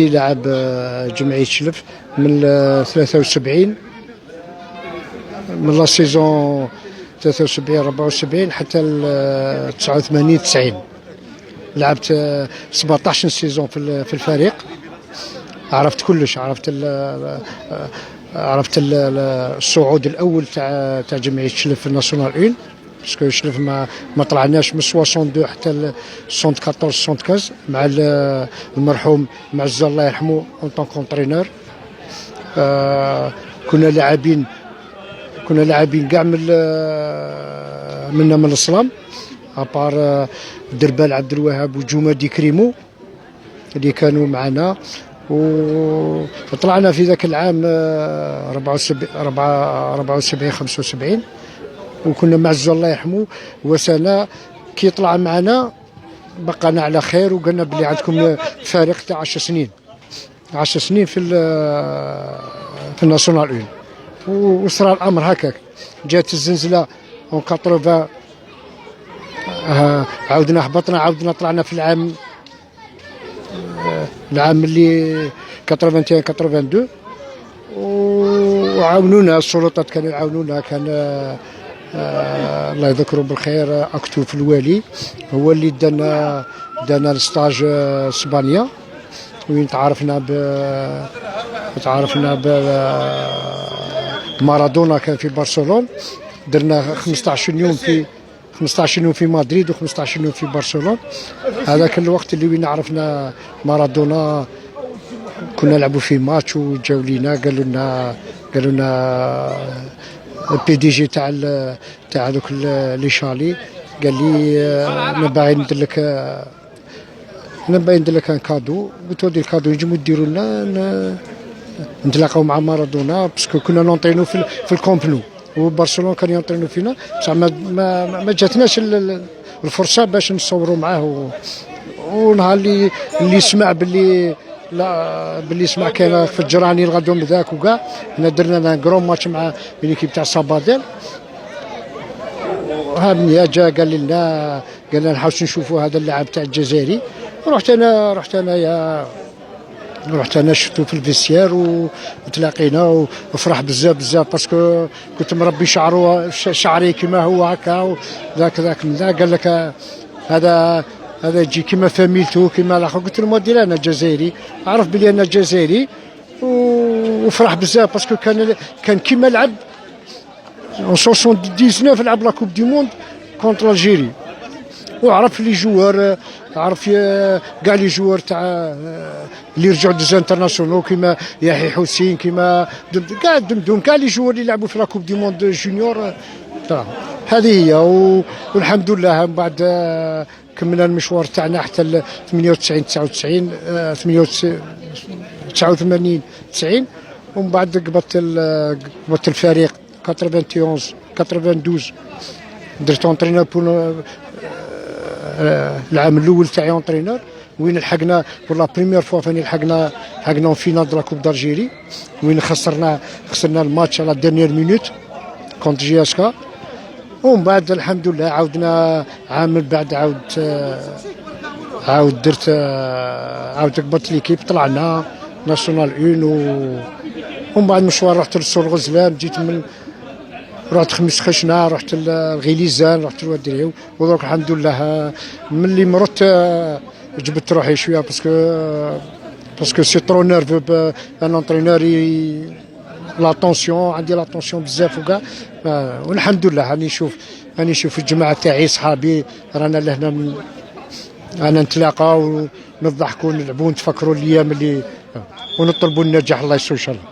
والدي لعب جمعية شلف من 73، من لا سيزون 73 74 حتى 89 90. لعبت 17 سيزون في الفريق. عرفت كلش، عرفت الصعود الاول تاع جمعيه شلف في الناسيونال 1، باسكو شلف ما طلعناش من 62 حتى 74 75 مع المرحوم معز الله يرحمه اون طون كونترينور. كنا لاعبين كاع من الصلام، ابار دربال عبد الوهاب وجوما دي كريمو اللي كانوا معنا. وطلعنا في ذاك العام 74 75، وكنا معز الله يرحمه وسنه كي طلع معنا بقانا على خير، وقلنا بلي عندكم فريق تاع 10 سنين 10 سنين في الناسيونال 1. وصرا الامر هكاك. جات الزنزله اون 80، عاودنا هبطنا، عاودنا طلعنا في العام اللي 81 82، وعاونونا السلطات، كانوا يعاونونا. كان الله يذكره بالخير اكتو في الوالي، هو اللي دانا الستاج اسبانيا، وين تعرفنا مارادونا كان في برشلونة. درنا 15 يوم في مدريد و15 يوم في برشلونة. هذاك الوقت اللي وين عرفنا مارادونا، كنا نلعبوا في ماتش وجاو لينا قالوا لنا البي دي جي تاع دوك لي شالي، قال لي انا باغي ندير لك ان كادو. قلت له دير الكادو نجمو ديروا لنا نتلاقاو مع مارادونا، باسكو كنا نونطينو في الكامب نو، وبرشلونه كان ينطينو فينا، بصح ما جاتناش الفرصه باش نصوروا معاه. ونهار اللي سمع باللي سمع كان في الجراني الغدوم ذاك وكاع، حنا درنا كرون ماتش مع ليكيب تاع صباديل. هاني جا قال لنا نحاولوا نشوفوا هذا اللاعب تاع الجزائري. رحت انا شفتو في الفيسير وتلاقينا، وفرح بزاف باسكو كنت مربي شعري كما هو هكا، ذاك من ذا قال لك هذا يجي كما فاميلتو كما الاخر. قلت له مودي انا جزائري، عرف بلي انا جزائري، وفرح بزاف باسكو كان كيما لعب 79 لعب لا كوب دي موند كونتر الجيري، وعرف لي جوار، عرف كاع لي جوار تاع اللي رجعوا ديز انترناسيونال كيما يحيى حسين، كيما كاع دمدم، كاع لي جوار اللي لعبوا في لا كوب دي موند جونيور. هذه هي. والحمد لله من بعد كملنا المشوار تاعنا حتى 98 99 89 90، ومن بعد قبضت الفريق 91 92. درت اونترينور العام الاول تاعي اونترينور، وين لحقنا بور لا بريمير فوا فاني لحقنا اون فينال دو لا كوب دالجيري، وين خسرنا الماتش على ديرنيير مينوت كونت جي اس كا. ومن بعد الحمد لله عاودنا عام من بعد عاود قبضت ليكيب، طلعنا ناسيونال 1. ومن بعد مشوار رحت للسور غزلان، جيت رحت خميس خشنه، رحت الغليزان، رحت الودريو. ودروك الحمد لله ملي مرت جبت روحي شويه، باسكو سي ترو نيرفو ان انترينور لاتونسيون، عندي لاتونسيون بزاف وكاع. والحمد لله راني نشوف الجماعه تاعي صحابي، رانا لهنا انا نتلاقاو ونضحكوا ونلعبوا ونتفكروا الايام اللي ونطلبوا النجاح. الله يسر ان شاء الله.